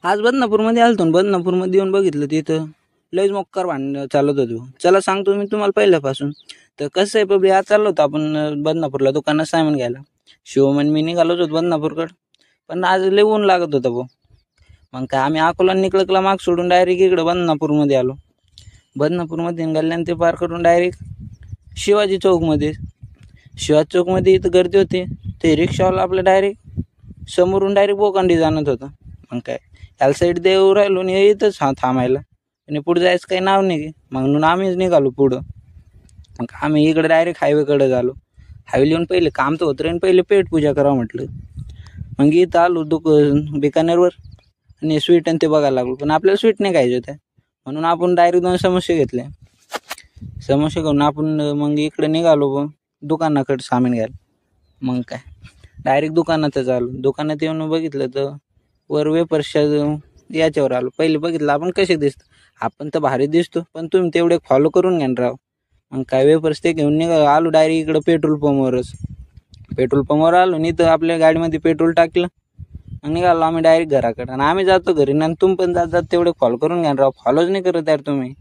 आज बदनापूरमध्ये आलतो ना, बदनापूरमध्ये येऊन बघितलं तिथं लयच मोक्कार भांडण चालत होतो. चला सांगतो मी तुम्हाला पहिल्यापासून. तर कसं आहे पब्लिक, आज चाललो होतो आपण बदनापूरला दुकानात सामान घ्यायला. शिवमन मी निघालोच होतो बदनापूरकडं, पण आज लय ऊन लागत होतं भाऊ. मग काय आम्ही अकोला निकळकला माग सोडून डायरेक्ट इकडं बदनापूरमध्ये आलो. बदनापूरमध्ये निघाल्यानं ते पार करून डायरेक्ट शिवाजी चौकमध्ये. शिवाजी चौकमध्ये इथं गर्दी होती. ते रिक्षावाला आपलं डायरेक्ट समोरून डायरेक्ट बोकांडी जाणत होता. मग काय याला साईड देऊ राहिलो आणि इथंच थांबायला, आणि पुढे जायचं काही नाव नाही. म्हणून आम्हीच निघालो पुढं. मग आम्ही इकडे डायरेक्ट हायवेकडे झालो. हायवे लिहून पहिले काम तर होतं रे, पहिले पेट पूजा करावं म्हटलं. मग इथं आलो बिकानेरवर आणि स्वीट आणि ते बघायला लागलो. पण आपल्याला स्वीट नाही खायचे होत्या, म्हणून आपण डायरेक्ट 2 समोसे घेतले. समोसे घेऊन आपण मग इकडे निघालो दुकानाकडे सामान घ्यायला. मग काय डायरेक्ट दुकानातच आलो. दुकानात येऊन बघितलं तर वर वेपर्सच्या याच्यावर आलो. पहिले बघितलं आपण कसे दिसतो. आपण तर भारी दिसतो, पण तुम्ही तेवढे फॉलो करून घ्या राव. मग काय वेपर्स ते घेऊन आलो डायरेक्ट इकडं पेट्रोल पंपवरच. पेट्रोल पंपवर आलो आणि इथं आपल्या गाडीमध्ये पेट्रोल टाकलं आणि निघालो आम्ही डायरेक्ट घराकडे. आणि आम्ही जातो घरी, आणि तुम्ही पण जात तेवढे फॉलो करून घ्या राव. फॉलोच नाही करत यार तुम्ही.